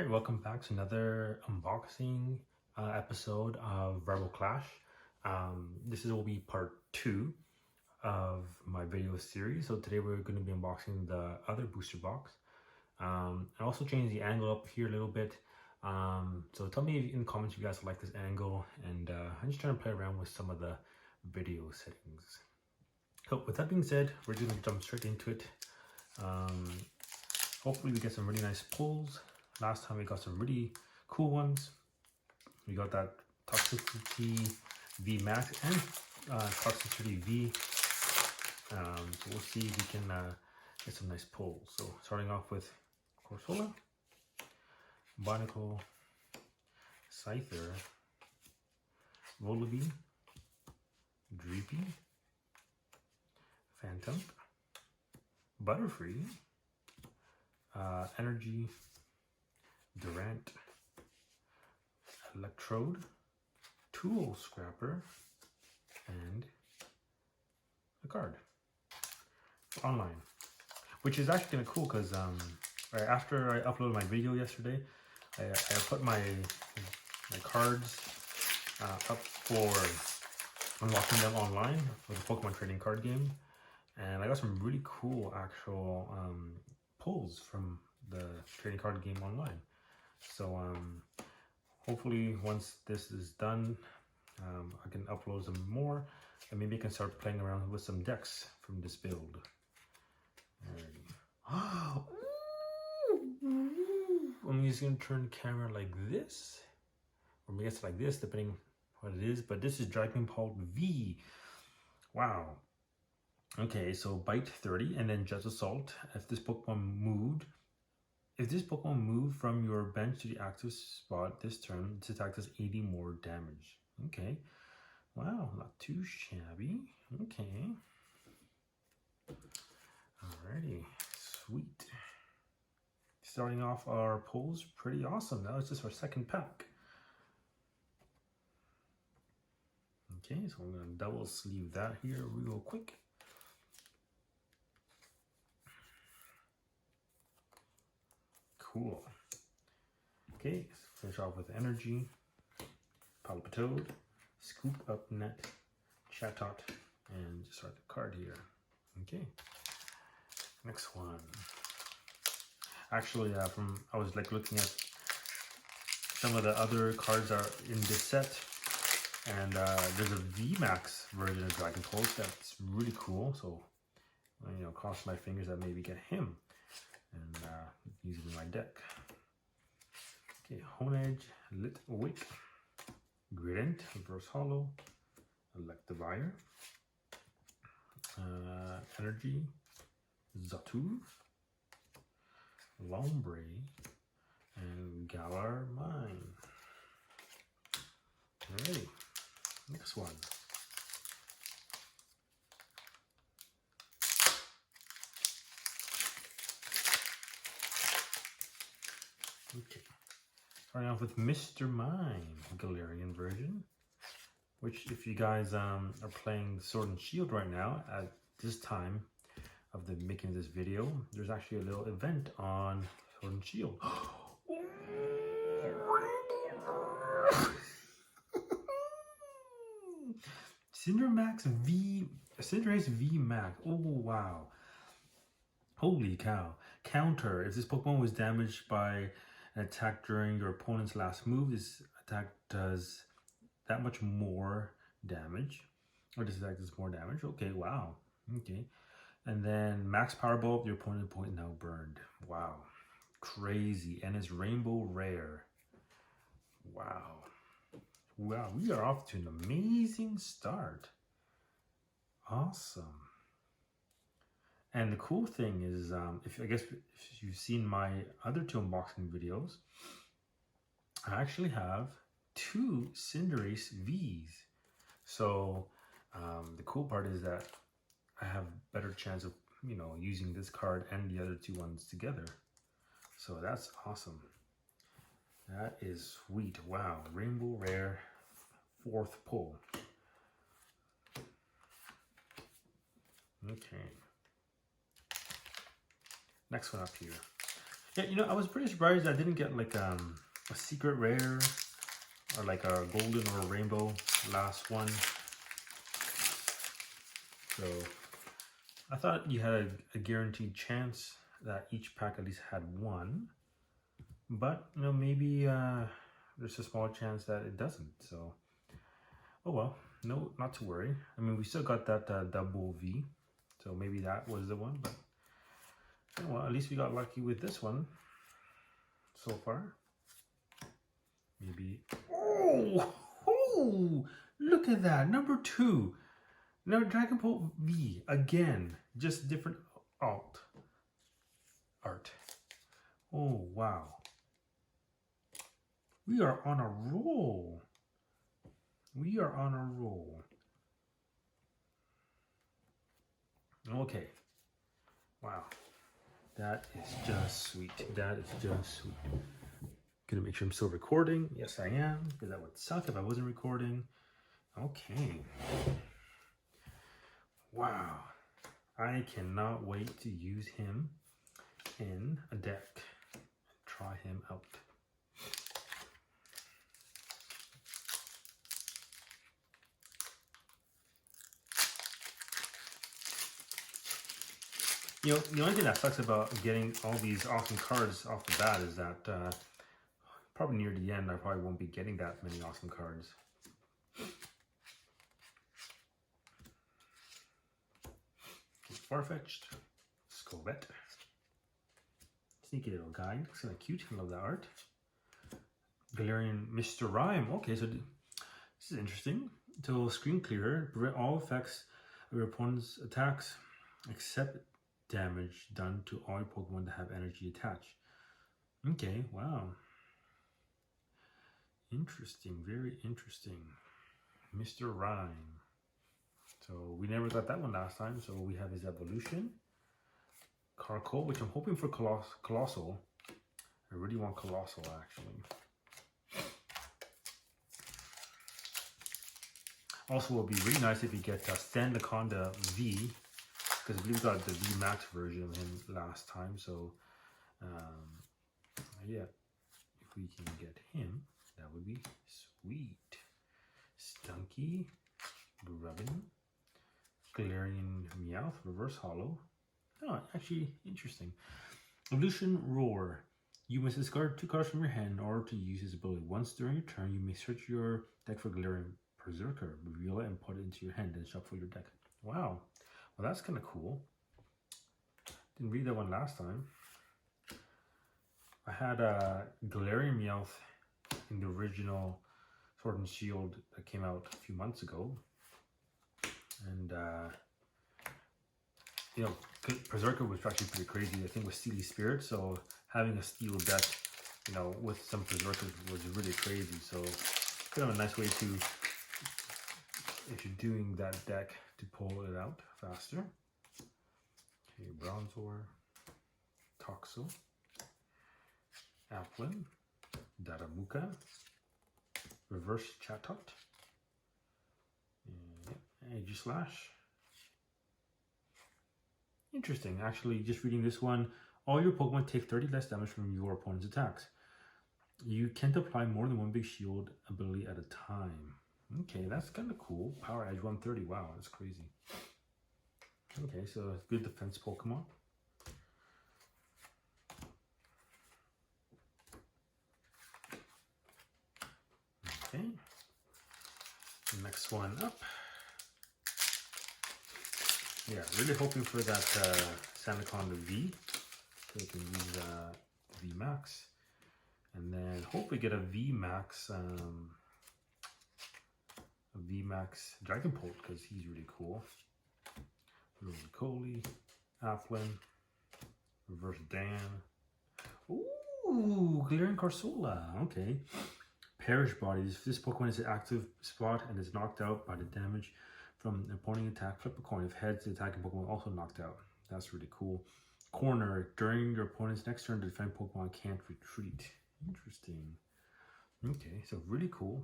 Alright, welcome back to another unboxing episode of Rebel Clash. This will be part 2 of my video series. So today we're going to be unboxing the other booster box. I also changed the angle up here a little bit. So tell me in the comments if you guys like this angle, and I'm just trying to play around with some of the video settings. So with that being said, we're going to jump straight into it. Hopefully we get some really nice pulls. Last time we got some really cool ones. We got that Toxicity V Max and Toxicity V. So we'll see if we can get some nice pulls. So starting off with Corsola, Barnacle, Scyther, Volibee, Dreepy, Phantom, Butterfree, Energy, Durant, Electrode, Tool Scrapper, and a card online, which is actually kind of cool because right after I uploaded my video yesterday, I put my cards up for unlocking them online for the Pokemon trading card game, and I got some really cool actual pulls from the trading card game online. So hopefully once this is done, I can upload some more, and maybe I can start playing around with some decks from this build. I'm just gonna turn the camera like this, or maybe it's like this, depending what it is. But this is Dragon Ball V. Wow. Okay, so Bite 30 and then Jet Assault. If this Pokemon moved from your bench to the active spot this turn, this attack does 80 more damage. Okay. Wow, not too shabby. Okay. Alrighty, sweet. Starting off our pulls, pretty awesome. That was just our second pack. Okay, so I'm gonna double sleeve that here real quick. Cool. Okay, let's finish off with Energy, Palpitoad, Scoop Up Net, Chatot, and just start the card here. Okay, next one. Actually, I was like looking at some of the other cards are in this set, and there's a VMAX version of Dragon Pulse that's really cool. So, you know, cross my fingers that maybe get him and use it in my deck. Okay, Honedge, Lit Wick, Grident, Reverse Hollow, Electivire, Energy, Zatu, Lombre, and Galar Mine. Alright, next one. Okay, starting off with Mr. Mime, Galarian version, which if you guys are playing Sword and Shield right now, at this time of the making of this video, there's actually a little event on Sword and Shield. Cinderace V Max. Oh wow. Holy cow. Counter. If this Pokemon was damaged by an attack during your opponent's last move, this attack does that much more damage. Or this attack does more damage. Okay, wow. Okay. And then max power bulb, your opponent's point now burned. Wow. Crazy. And it's Rainbow Rare. Wow. Wow, we are off to an amazing start. Awesome. And the cool thing is, if you've seen my other 2 unboxing videos, I actually have 2 Cinderace Vs. So the cool part is that I have better chance of, you know, using this card and the other 2 ones together. So that's awesome. That is sweet. Wow, Rainbow Rare 4th pull. Okay. Next one up here. Yeah, you know, I was pretty surprised I didn't get like a secret rare or like a golden or a rainbow last one. So I thought you had a guaranteed chance that each pack at least had one, but you know, maybe there's a small chance that it doesn't. So oh well, no, not to worry. I mean, we still got that double V, so maybe that was the one. But oh well, at least we got lucky with this one so far. Maybe. Oh, look at that, number 2. Now Dragon Ball V again, just different art. Oh wow, we are on a roll. We are on a roll. Okay. Wow. That is just sweet. That is just sweet. Gonna make sure I'm still recording. Yes, I am, because that would suck if I wasn't recording. Okay. Wow. I cannot wait to use him in a deck and try him out. You know, the only thing that sucks about getting all these awesome cards off the bat is that probably near the end, I probably won't be getting that many awesome cards. Farfetched, Scovet. Sneaky little guy, looks kind of cute. I love that art. Galarian Mr. Rhyme. Okay, so this is interesting. So screen clearer, prevent all effects of your opponent's attacks except damage done to all your Pokemon that have energy attached. Okay, wow. Interesting, very interesting. Mr. Rhyme. So we never got that one last time, so we have his evolution. Carco, which I'm hoping for Colossal. I really want Colossal, actually. Also, it would be really nice if you get Sandaconda V, because I believe we got the V Max version of him last time. So, yeah, if we can get him, that would be sweet. Stunky, Grubbin, Galarian Meowth, Reverse Hollow. Oh, actually, interesting. Evolution Roar. You must discard 2 cards from your hand in order to use his ability. Once during your turn, you may search your deck for Galarian Berserker, reveal it, and put it into your hand, then shuffle your deck. Wow. Well, that's kind of cool. Didn't read that one last time. I had a Galarian Meowth in the original Sword and Shield that came out a few months ago. And, you know, Berserker was actually pretty crazy. I think with Steely Spirit, so having a steel deck, you know, with some Berserkers was really crazy. So kind of a nice way to, if you're doing that deck, to pull it out faster. Okay, Bronzor, Toxel, Applin, Daramuka, Reverse Chatot, and Aegislash. Interesting. Actually, just reading this one, all your Pokemon take 30 less damage from your opponent's attacks. You can't apply more than one big shield ability at a time. Okay, that's kind of cool. Power Edge 130. Wow, that's crazy. Okay, so it's good defense Pokemon. Okay. Next one up. Yeah, really hoping for that Sandaconda V, so we can use V Max, and then hopefully get a V Max Dragonpult, because he's really cool. Roly-Coly, Applin, Reverse Dan. Ooh, Galarian Corsola. Okay. Perish Bodies. If this Pokemon is an active spot and is knocked out by the damage from an opponent attack, flip a coin. If heads, the attacking Pokemon also knocked out. That's really cool. Corner. During your opponent's next turn, the defend Pokemon can't retreat. Interesting. Okay, so really cool.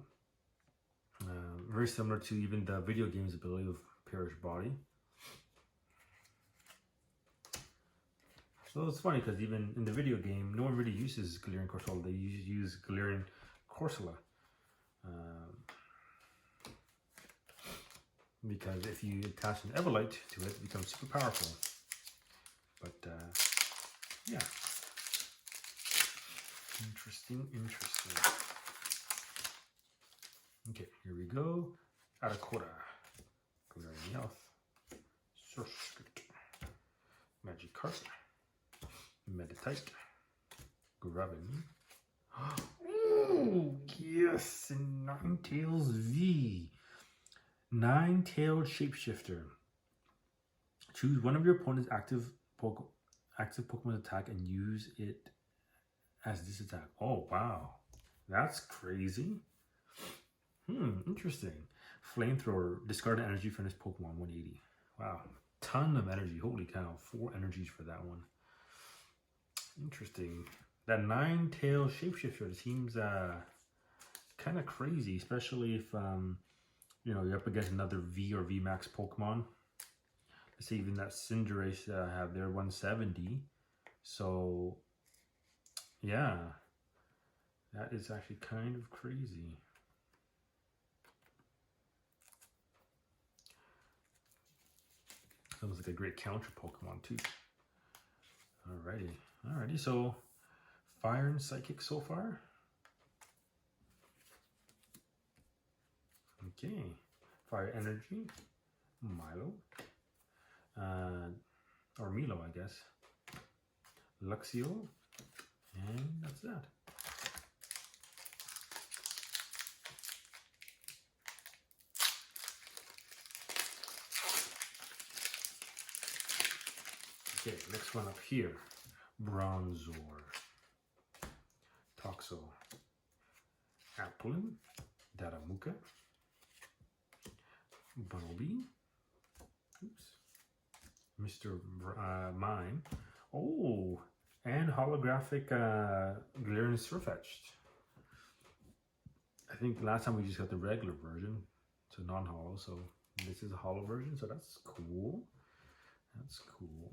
Very similar to even the video game's ability of Perish Body. So it's funny because even in the video game, no one really uses Galarian Corsola. They use Galarian Corsola. Because if you attach an Everlight to it, it becomes super powerful. But yeah, interesting. Okay, here we go. Arakora, Galarian Health, Surskit, Magikarp, Meditite, Graven. Oh yes, and Ninetales V. Nine-tailed shapeshifter. Choose one of your opponent's active Pokemon attack and use it as this attack. Oh wow, that's crazy. Interesting. Flamethrower. Discard energy from this Pokemon. 180. Wow, ton of energy. Holy cow, 4 energies for that one. Interesting. That nine-tailed shapeshifter seems kind of crazy, especially if you know, you're up against another V or V Max Pokemon. Let's say even that Cinderace that I have there, 170. So, yeah. That is actually kind of crazy. Sounds like a great counter Pokemon too. Alrighty. So, Fire and Psychic so far. Okay, Fire Energy, Milo, or Milo, I guess, Luxio, and that's that. Okay, next one up here, Bronzor, Toxo, Applin, Daramuka, Bunnelby, Mr. Mime, oh, and holographic Galarian Surfetched. I think last time we just got the regular version, so non-holo, so this is a holo version, so that's cool. That's cool.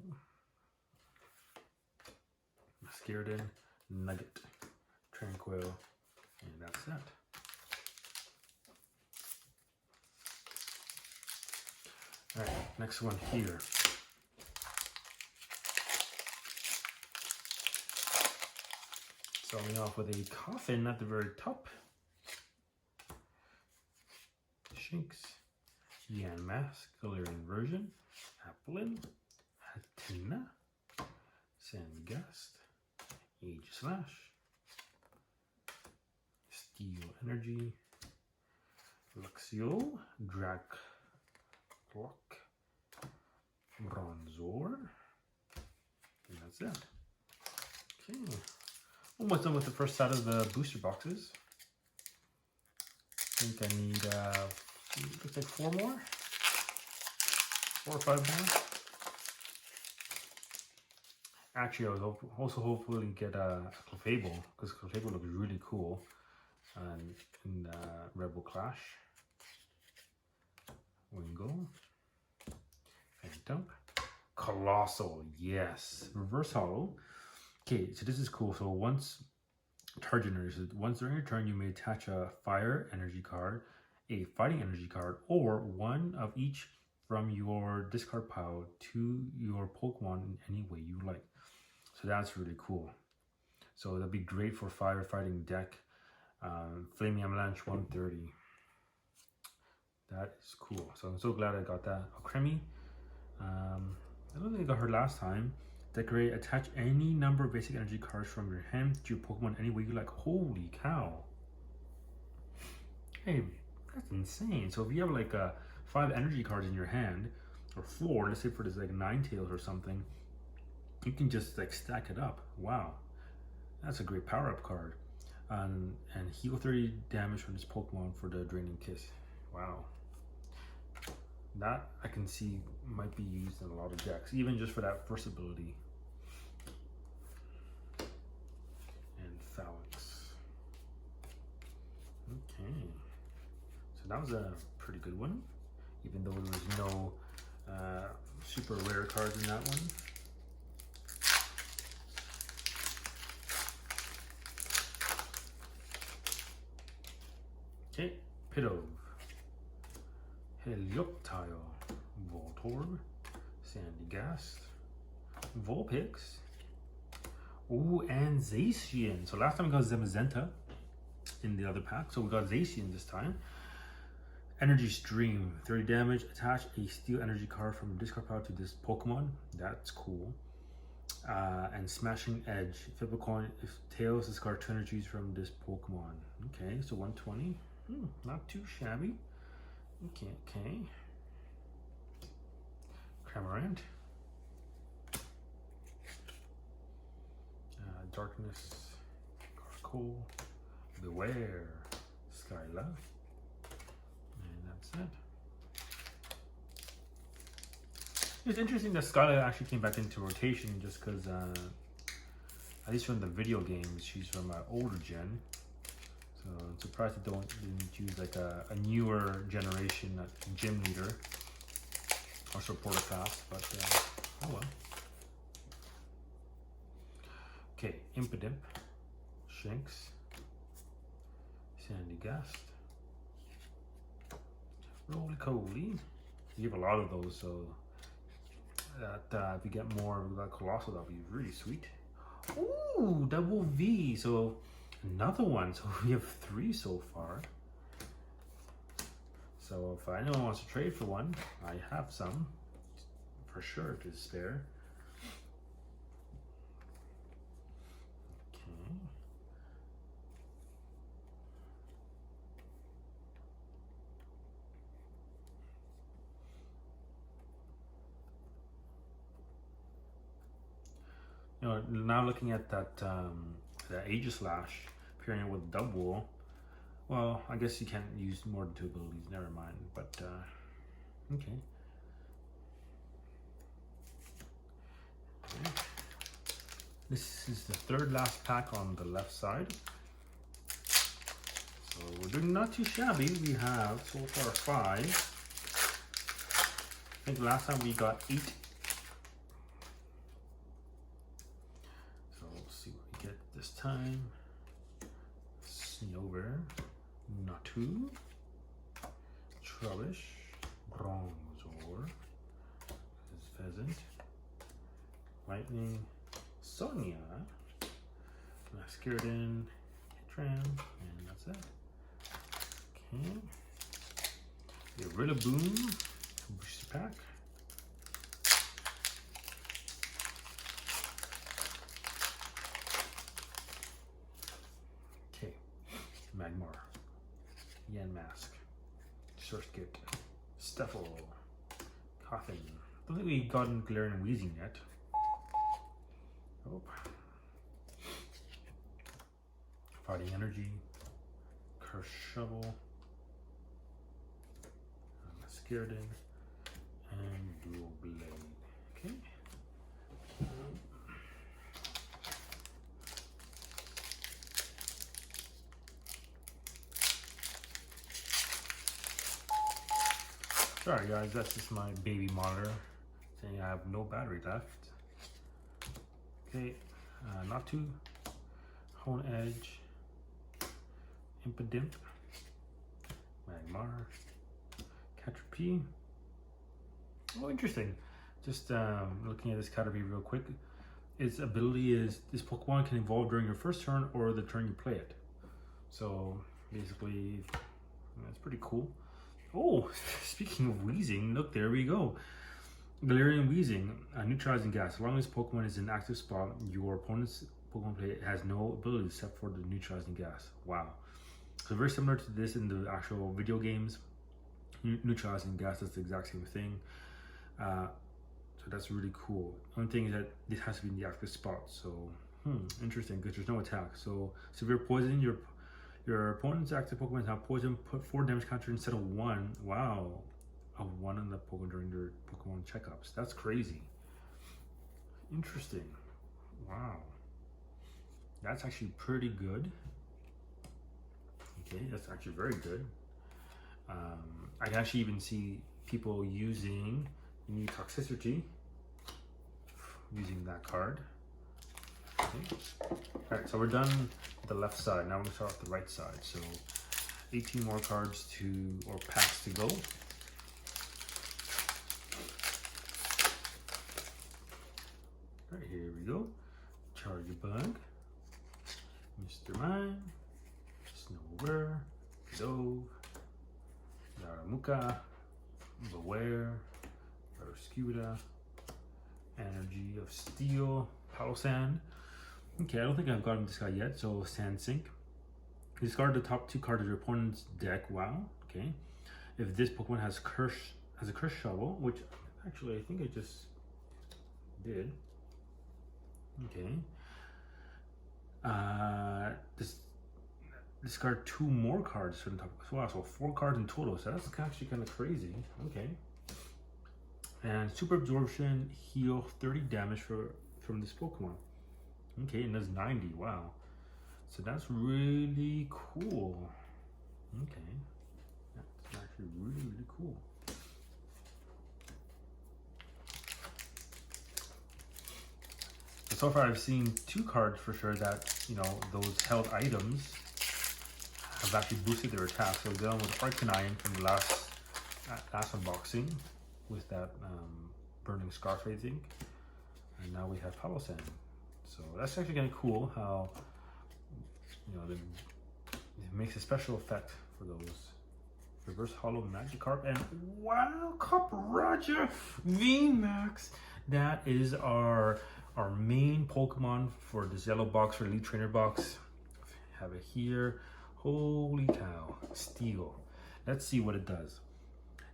Scaredin, Nugget, Tranquil, and that's that. Alright, next one here. Starting off with a Coffin at the very top. Shinx, Yanmask, Galarian version, Applin, Hatenna, Sandgast, Aegislash, Steel Energy, Luxio, Dracloak, Bronzor, and that's it. Okay, almost done with the first set of the booster boxes. I think I need, looks like 4 more, 4 or 5 more. Actually, I was also hopefully get a Clefable, because Clefable looks really cool in Rebel Clash. Wingull, Phantom, Colossal, yes, Reverse Holo. Okay, so this is cool. So once during your turn, you may attach a Fire Energy card, a Fighting Energy card, or one of each from your discard pile to your Pokemon in any way you like. So that's really cool. So that'd be great for firefighting deck. Flaming Avalanche 130. That is cool. So I'm so glad I got that. Cremi. I don't think I got her last time. Decorate, attach any number of basic energy cards from your hand to your Pokemon any way you like. Holy cow. Hey, that's insane. So if you have like 5 energy cards in your hand, or 4, let's say for this like Ninetales or something, you can just like stack it up. Wow, that's a great power-up card. And heal 30 damage from this Pokemon for the Draining Kiss. Wow, that I can see might be used in a lot of decks, even just for that first ability. And Phalanx. Okay, so that was a pretty good one, even though there was no super rare cards in that one. Okay, Pidove, Helioptile, Voltorb, Sandygast, Vulpix, ooh, and Zacian. So last time we got Zamazenta in the other pack, so we got Zacian this time. Energy Stream, 30 damage, attach a steel energy card from discard pile to this Pokemon. That's cool. And Smashing Edge, flip a coin, if tails, discard 2 energies from this Pokemon. Okay, so 120, not too shabby. Okay. Cramorant, Darkness, Carcoal, Beware, Skyla, and that's it. It's interesting that Skyla actually came back into rotation just because, at least from the video games, she's from an older gen. So I'm surprised they didn't use like a newer generation gym leader or supporter class, but oh well. Okay, Impidimp, Shinx, Sandygast, Roly-Coly. You have a lot of those, so that if you get more of that Colossal, that'll be really sweet. Ooh, double V, so another one. So we have 3 so far. So if anyone wants to trade for one, I have some for sure to spare. Okay. You know, now looking at that the Aegislash pairing with Double, well, I guess you can't use more than 2 abilities, never mind, but okay. This is the 3rd last pack on the left side. So we're doing not too shabby. We have so far 5. I think last time we got 8. So let's see what we get this time. Snover, Natu, Trubbish, Bronzor, Pheasant, Lightning, Sonia, Masqueraden, Hitran, and that's it. Okay. The Rillaboom booster pack. Okay. Magmar, Yanmask, Surskit, Stuffle, Coffin. I don't think we've gotten Galarian Weezing yet. Oh. Fighting Energy, Curse Shovel, Masqueraden, and Dual Blade. Okay. Sorry guys, that's just my baby monitor saying I have no battery left. Okay, Natu, Hone Edge, Impidimp, Magmar, Caterpie. Oh, interesting. Just looking at this Caterpie real quick. Its ability is this Pokemon can evolve during your first turn or the turn you play it. So basically, that's pretty cool. Oh, speaking of Weezing, look, there we go. Galarian Weezing, neutralizing gas. As long as Pokemon is in an active spot, your opponent's Pokemon play has no ability except for the neutralizing gas. Wow. So very similar to this in the actual video games. Neutralizing gas is the exact same thing. So that's really cool. Only thing is that this has to be in the active spot. So interesting, because there's no attack. So severe poison, your opponent's active Pokemon has poison, put 4 damage counter instead of 1. Wow. A 1 on the Pokemon during their Pokemon checkups. That's crazy. Interesting. Wow. That's actually pretty good. Okay, that's actually very good. I can actually even see people using new toxicity using that card. Okay. All right, so we're done with the left side. Now we're gonna start with the right side. So 18 more cards or packs to go. All right, here we go. Charger Bug, Mr. Mime, Snowbird, Dove, Naramuka, Beware, Barraskewda, Energy of Steel, Palossand. Okay, I don't think I've gotten this guy yet, so Sand Sink. Discard the top 2 cards of your opponent's deck. Wow, okay. If this Pokemon has a Curse Shovel, which actually I think I just did. Okay. Discard 2 more cards from the top. Wow, so 4 cards in total. So that's actually kind of crazy. Okay. And Super Absorption, heal 30 damage from this Pokemon. Okay, and that's 90. Wow. So that's really cool. Okay. That's actually really, really cool. So far I've seen 2 cards for sure that, you know, those held items have actually boosted their attack. So the one was Arcanine from the last unboxing with that Burning Scarf, I think. And now we have Palossand. So that's actually kind of cool how, you know, it makes a special effect for those. Reverse Hollow Magikarp and wow, Copperajah VMAX. That is our main Pokemon for this yellow box, for Elite Trainer box. Have it here. Holy cow. Steel. Let's see what it does.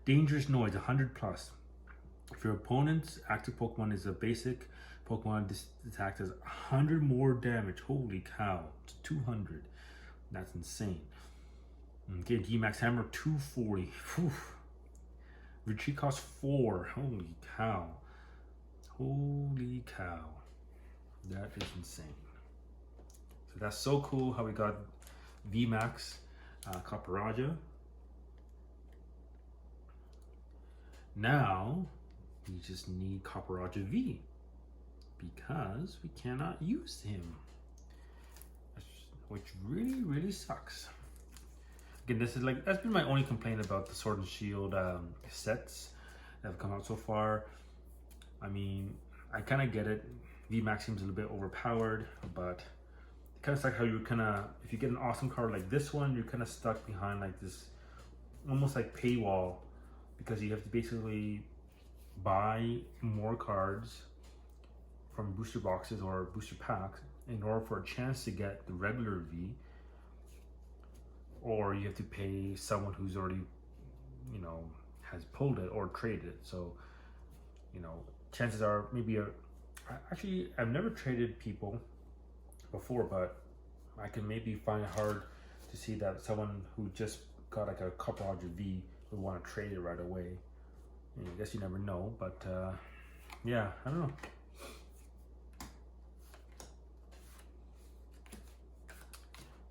Dangerous Noise, 100 plus. If your opponent's active Pokemon is a basic Pokemon, this attack does 100 more damage. Holy cow. It's 200. That's insane. Okay, G-Max Hammer, 240. Whew. Retreat cost 4. Holy cow. Holy cow. That is insane. So that's so cool how we got VMAX Copperajah. Now, we just need Copperajah V because we cannot use him, which really, really sucks. Again, that's been my only complaint about the Sword and Shield sets that have come out so far. I mean, I kind of get it. VMAX seems a little bit overpowered, but it kind of sucks how you're kind of, if you get an awesome card like this one, you're kind of stuck behind like this, almost like paywall, because you have to basically buy more cards from booster boxes or booster packs in order for a chance to get the regular V, or you have to pay someone who's already, you know, has pulled it or traded it. So, you know, chances are maybe actually I've never traded people before, but I can maybe find it hard to see that someone who just got like a Copperajah V would want to trade it right away. I guess you never know, but yeah, I don't know.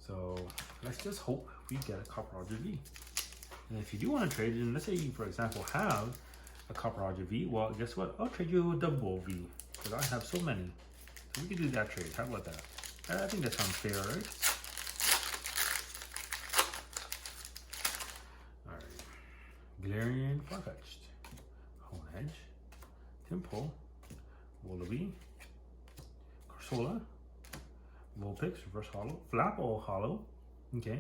So let's just hope we get a Copperajah V. And if you do want to trade it, and let's say you, for example, have a Copperajah V, well, guess what? I'll trade you a double V, because I have so many. So we can do that trade. How about that? I think that sounds fair, right? Alright. Galarian, Farfetch'd, Honedge, Temple, Wallaby, Corsola, Vulpix, Reverse Hollow, Flapple Hollow. Okay.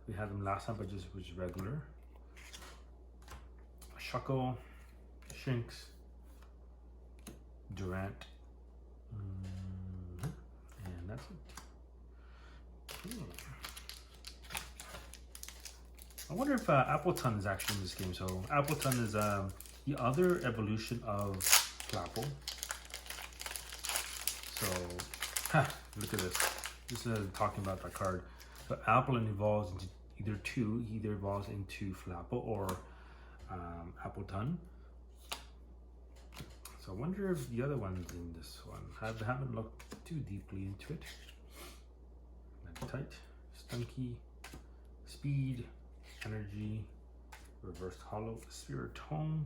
We had them last time, but just was regular. Shuckle, Shinx, Durant, and that's it. I wonder if Appleton is actually in this game. So Appleton is the other evolution of Flapple. So, look at this. This is talking about that card. So Appleton evolves into either two. He either evolves into Flapple or Appleton. So I wonder if the other one's in this one. I haven't looked too deeply into it. Tight, Stunky, Speed, Energy, Reversed Hollow, Spiritomb,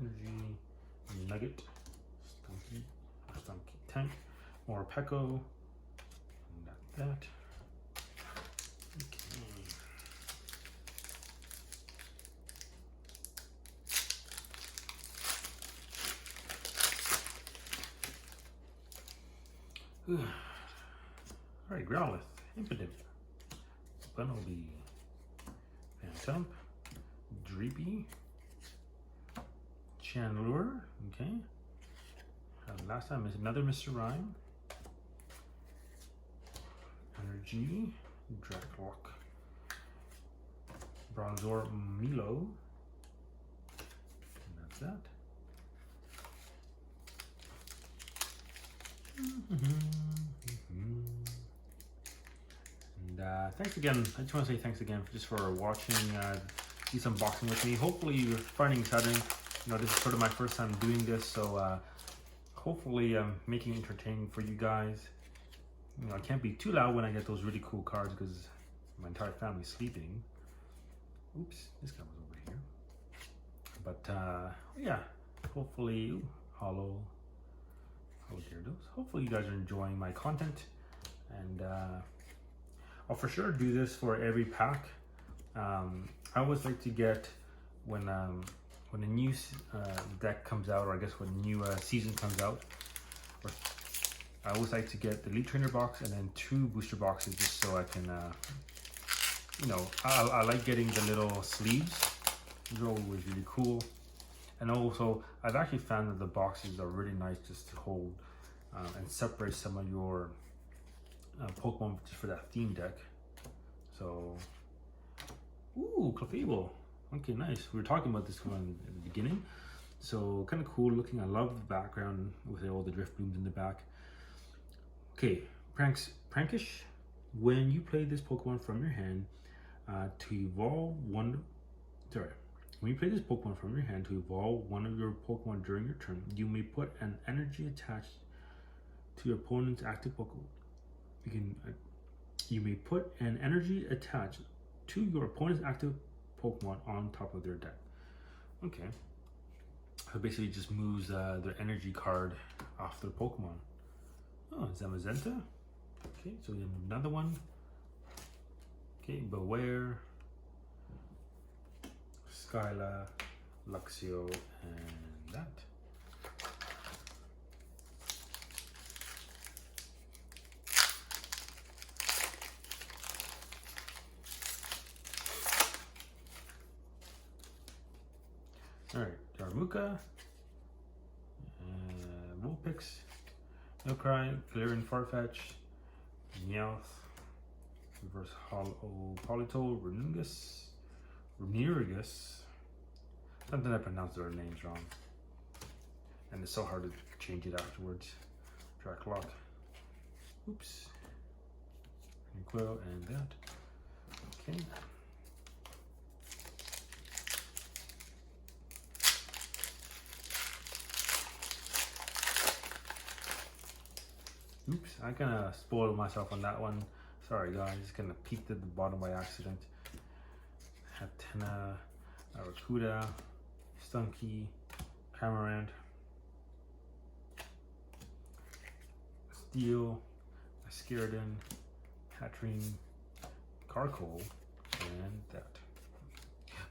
Energy, Nugget, Stunky Tank, More Peko. Not that. Okay. Alright, Growlithe, Impidimp, Bunnelby, Phantump, Dreepy, Chandler, okay. Last time is another Mr. Rhyme, Energy, Dracloak, Bronzor, Milo, and that's that. And thanks again. I just want to say thanks again for watching this unboxing with me. Hopefully you're finding it exciting. You know, this is sort of my first time doing this, so hopefully I'm making it entertaining for you guys. You know, I can't be too loud when I get those really cool cards because my entire family's sleeping. Oops, this guy was over here. But yeah, hopefully, hollow Gyarados. Hopefully you guys are enjoying my content, and I'll for sure do this for every pack. I always like to get when a new deck comes out, or I guess when a new season comes out, I always like to get the Elite Trainer box and then 2 booster boxes, just so I can, you know, I like getting the little sleeves. They're always really cool. And also, I've actually found that the boxes are really nice just to hold and separate some of your Pokemon just for that theme deck. So, ooh, Clefable. Okay, nice. We were talking about this one in the beginning. So, kind of cool looking. I love the background with all the drift blooms in the back. Okay, Prankish. When you play this Pokemon from your hand to evolve one... Sorry. When you play this Pokemon from your hand to evolve one of your Pokemon during your turn, you may put an energy attached to your opponent's active Pokemon. You may put an energy attached to your opponent's active Pokemon on top of their deck. Okay. So basically just moves their energy card off their Pokemon. Oh, Zamazenta. Okay, so we have another one. Okay, Beware, Skyla, Luxio, and that. Alright, Darmuka, Vulpix, Milcry, Galarian Farfetch, Meowth, Reverse Hollow Polito, Renurigus. Something I pronounced their names wrong. And it's so hard to change it afterwards. Dracloak. Oops. Quill and that. Okay. Oops, I kind of spoiled myself on that one. Sorry guys, kind of peeked at the bottom by accident. Hatena, Aracuda, Stunky, Camarant, Steel, Ascaridon, Hatterene, Carkol, and that.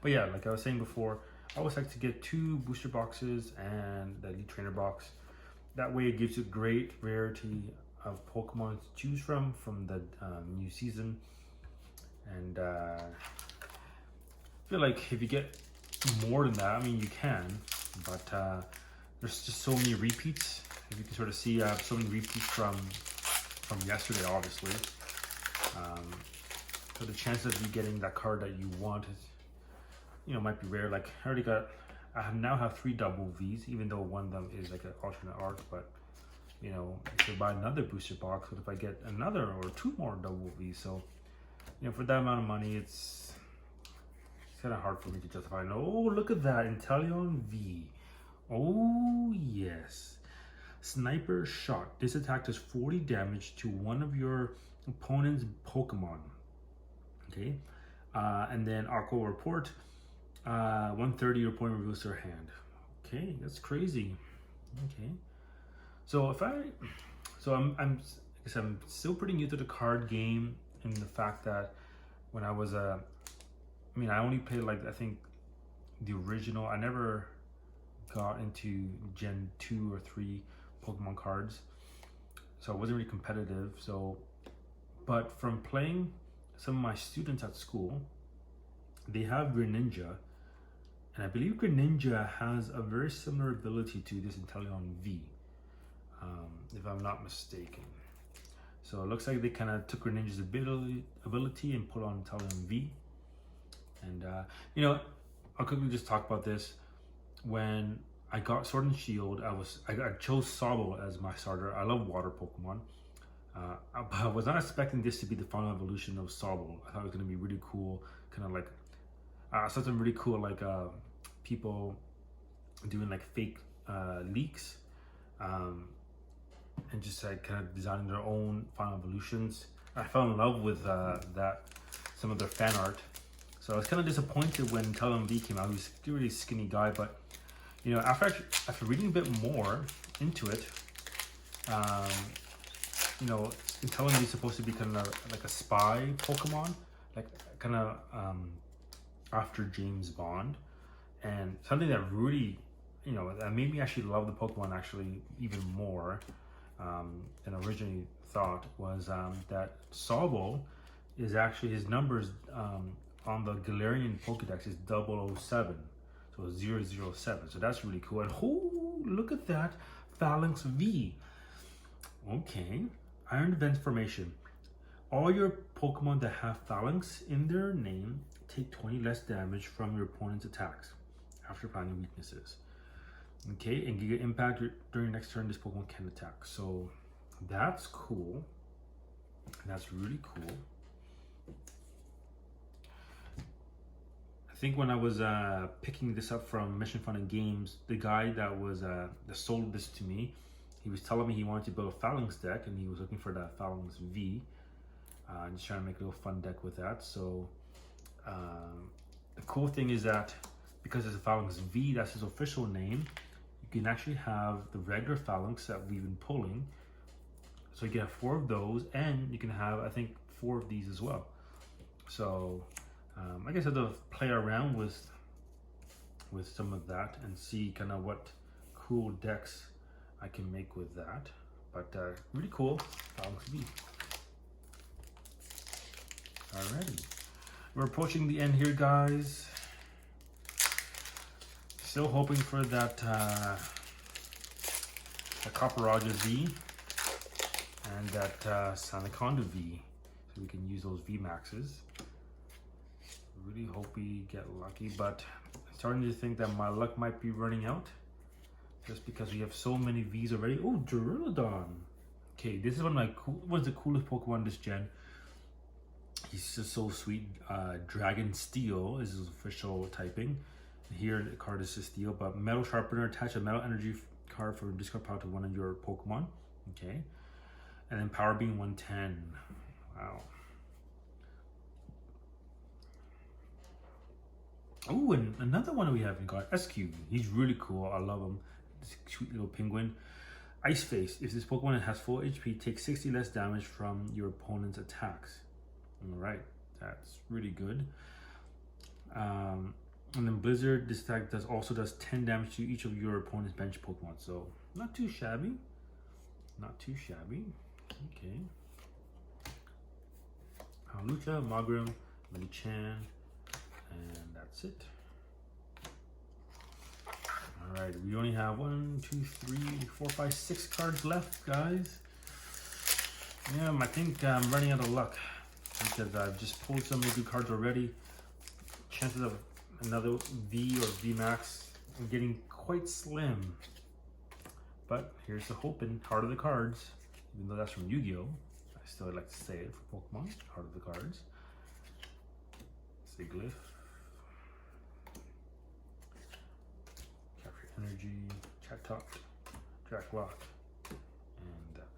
But yeah, like I was saying before, I always like to get 2 booster boxes and the Elite Trainer box. That way it gives you great rarity of Pokemon to choose from the new season. And I feel like if you get more than that, I mean you can, but there's just so many repeats. As you can sort of see, I have so many repeats from yesterday, obviously. So the chances of you getting that card that you want is, you know, might be rare. Like I now have 3 double Vs, even though one of them is like an alternate art, but you know, if I buy another booster box, what if I get another or 2 more double Vs? So, you know, for that amount of money, it's kind of hard for me to justify. And, oh, look at that, Inteleon V. Oh, yes. Sniper Shot. This attack does 40 damage to one of your opponent's Pokemon. Okay. And then Aqua Report. 130, your opponent reveals their hand. Okay, that's crazy. Okay. So So I'm I guess I'm still pretty new to the card game, in the fact that when I was I mean, I only played like, I think, the original. I never got into Gen 2 or 3 Pokemon cards, so it wasn't really competitive. So, but from playing some of my students at school, they have Greninja, and I believe Greninja has a very similar ability to this Inteleon V, if I'm not mistaken. So it looks like they kind of took Greninja's ability and put on Inteleon V. And you know, I'll quickly just talk about this. When I got Sword and Shield, I chose Sobble as my starter. I love water Pokemon. But I was not expecting this to be the final evolution of Sobble. I thought it was going to be really cool, kind of like something really cool, like people doing like fake leaks, and just like kind of designing their own final evolutions. I fell in love with that, some of their fan art. So I was kind of disappointed when Inteleon V came out. He was a really skinny guy, but you know, after reading a bit more into it, you know, Inteleon V is supposed to be kind of like a spy Pokemon, like kind of after James Bond, and something that really, you know, that made me actually love the Pokemon actually even more than originally thought, was that Sobble is actually, his numbers on the Galarian Pokedex is 007, so 007. So that's really cool. And oh, look at that, Phalanx V. Okay, Iron Defense Formation. All your Pokemon that have Phalanx in their name take 20 less damage from your opponent's attacks after finding weaknesses. Okay, and Giga Impact during next turn, this Pokemon can attack. So that's cool. That's really cool. I think when I was picking this up from Mission Fun and Games, the guy that was that sold this to me, he was telling me he wanted to build a Phalanx deck, and he was looking for that Phalanx V. Just trying to make a little fun deck with that. So the cool thing is that because it's a Phalanx V, that's his official name, you can actually have the regular Phalanx that we've been pulling. So you can have 4 of those, and you can have, I think, 4 of these as well. So I guess I have to play around with some of that and see kind of what cool decks I can make with that. But really cool, Phalanx V. Alrighty, we're approaching the end here, guys. Still hoping for that the Copperajah V and that Sanaconda V, so we can use those V maxes. Really hope we get lucky, but I'm starting to think that my luck might be running out, just because we have so many Vs already. Oh, Duraludon. Okay, this is one of the coolest Pokemon this gen. He's just so sweet. Dragon Steel is his official typing. Here the card is just Steel, but Metal Sharpener, attach a Metal Energy card for discard power to one of your Pokemon. Okay, and then Power Beam 110. Wow. Oh, and another one we haven't got, SQ. He's really cool. I love him. This sweet little penguin. Ice Face. If this Pokemon has full HP, take 60 less damage from your opponent's attacks. All right, that's really good. And then Blizzard. This attack also does 10 damage to each of your opponent's bench Pokemon. So not too shabby. Not too shabby. Okay. Lucha, Magrum, Medichan. And that's it. All right, we only have 1, 2, 3, 4, 5, 6 cards left, guys. Yeah, I think I'm running out of luck because I've just pulled so many good cards already. Chances of another V or V Max are getting quite slim. But here's the hope in Heart of the Cards, even though that's from Yu-Gi-Oh! I still like to say it for Pokemon, Heart of the Cards. Sigilyph. Energy, Chatot, Jacklock, and that.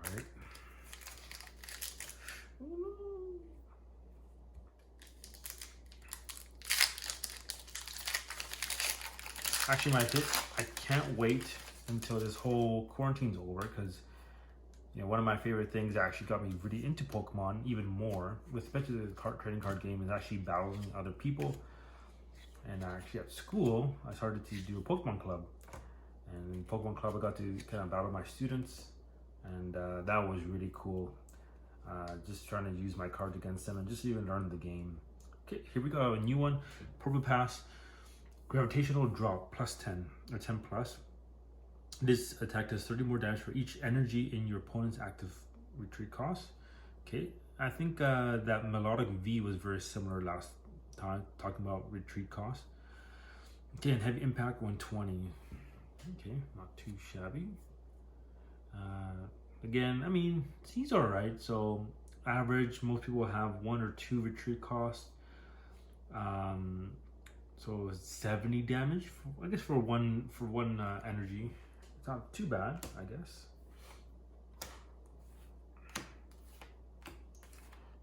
Alright. Oh no. Actually, my pick, I can't wait until this whole quarantine's over, because you know, one of my favorite things that actually got me really into Pokemon even more, especially the trading card game, is actually battling other people. And actually at school, I started to do a Pokemon club. And in Pokemon club, I got to kind of battle my students, and that was really cool. Just trying to use my cards against them and just even learn the game. Okay, here we go, a new one, Purple Pass, Gravitational Drop, plus 10, or 10 plus. This attack does 30 more damage for each energy in your opponent's active retreat cost. Okay, I think that Melodic V was very similar last time, talking about retreat cost. Okay, and Heavy Impact 120. Okay, not too shabby. Again, I mean, he's alright. So average, most people have 1 or 2 retreat costs. So 70 damage, I guess, for one energy. It's not too bad, I guess.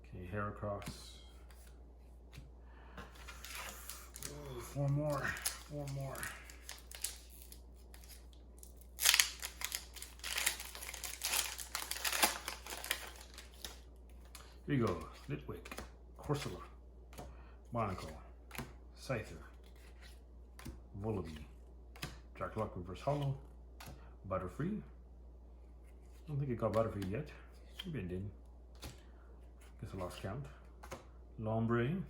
Okay, Heracross. Ooh, 4 more. Here you go, Litwick, Corsola, Monaco, Scyther, Vullaby, Dracloak Reverse Hollow, Butterfree. I don't think it got Butterfree yet. Maybe it did. Guess I lost count. Lombre.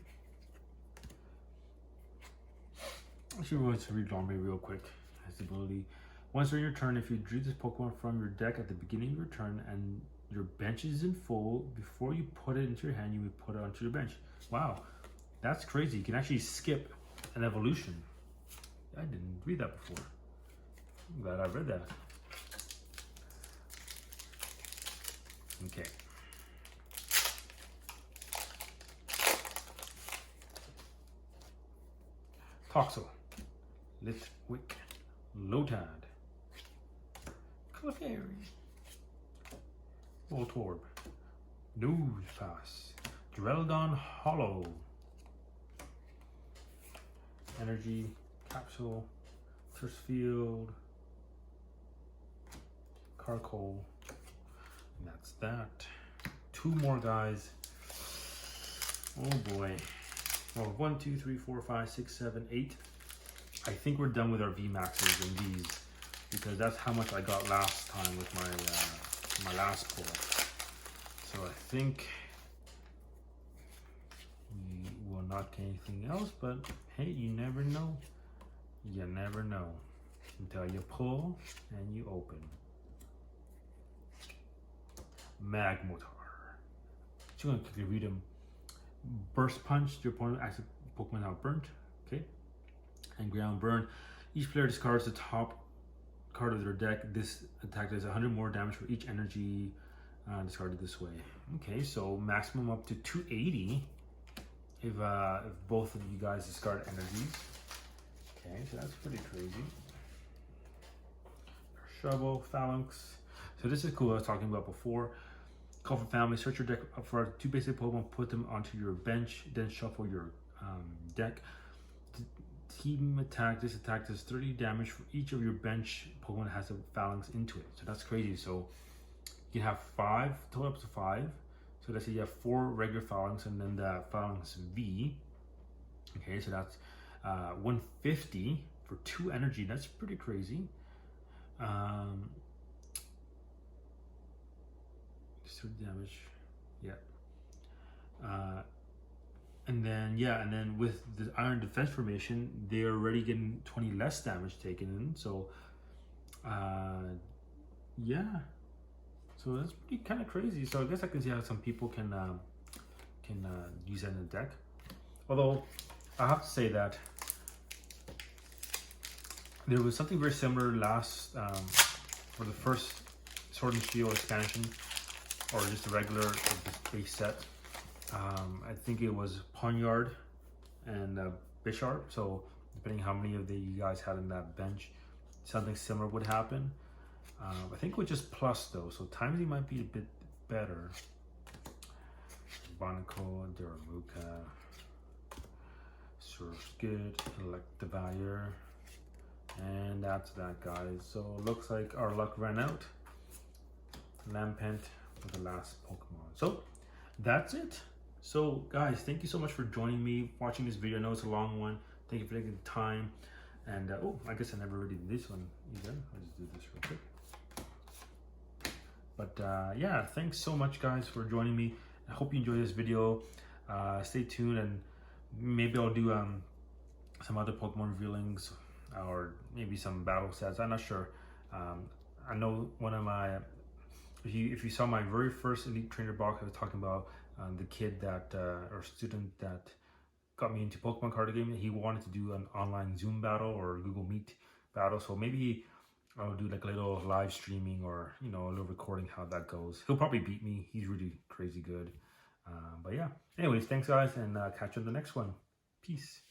Actually, we're going to read Lombre real quick. Has the ability. Once during your turn, if you drew this Pokemon from your deck at the beginning of your turn and your bench is in full, before you put it into your hand, you would put it onto your bench. Wow, that's crazy. You can actually skip an evolution. I didn't read that before. I'm glad I read that. Okay. Toxel, Litwick, Lotad, Clefairy, Voltorb, Nosepass, Duraludon Hollow, Energy, Capsule, Terse Field, Carkol, and that's that. 2 more guys. Oh boy. Well, 1, 2, 3, 4, 5, 6, 7, 8. I think we're done with our VMAXs and these, because that's how much I got last time with my last pull. So I think we will not get anything else, but hey, you never know. You never know until you pull and you open. Magmotar. So I'm going to quickly read them. Burst Punch, your opponent active Pokemon now burnt. Okay. And Ground Burn. Each player discards the top card of their deck. This attack does 100 more damage for each energy discarded this way. Okay, so maximum up to 280 if both of you guys discard energies. Okay, so that's pretty crazy. Shovel, Phalanx. So this is cool, I was talking about before. Call for family, search your deck for 2 basic Pokemon, put them onto your bench, then shuffle your deck. Team attack, this attack does 30 damage for each of your bench Pokemon that has a Phalanx into it. So that's crazy. So you can have 5, total up to 5. So let's say you have 4 regular Phalanx and then the Phalanx V. Okay, so that's 150 for 2 energy. That's pretty crazy. 30 damage, yeah. And then with the Iron Defense formation, they're already getting 20 less damage taken in. So, yeah. So that's pretty kind of crazy. So I guess I can see how some people can use that in the deck. Although I have to say that there was something very similar last for the first Sword and Shield expansion, or just a regular base set. I think it was Ponyard and Bisharp. So depending how many of you guys had in that bench, something similar would happen. I think with just plus though, so Timesy might be a bit better. Barnacle, Duravuka, Surf's good, Electivire, And that's that, guys. So looks like our luck ran out. Lampent for the last Pokemon. So that's it. So guys, thank you so much for joining me, watching this video. I know it's a long one. Thank you for taking the time. And oh, I guess I never really did this one either. I'll just do this real quick. But yeah, thanks so much, guys, for joining me. I hope you enjoyed this video. Stay tuned, and maybe I'll do some other Pokemon revealings, or maybe some battle sets. I'm not sure. I know one of my, if you saw my very first Elite Trainer box, I was talking about the kid that or student that got me into Pokemon card game. He wanted to do an online Zoom battle or Google Meet battle, so maybe I'll do like a little live streaming, or a little recording how that goes. He'll probably beat me. He's really crazy good. But yeah, anyways, thanks guys, and catch you on the next one. Peace.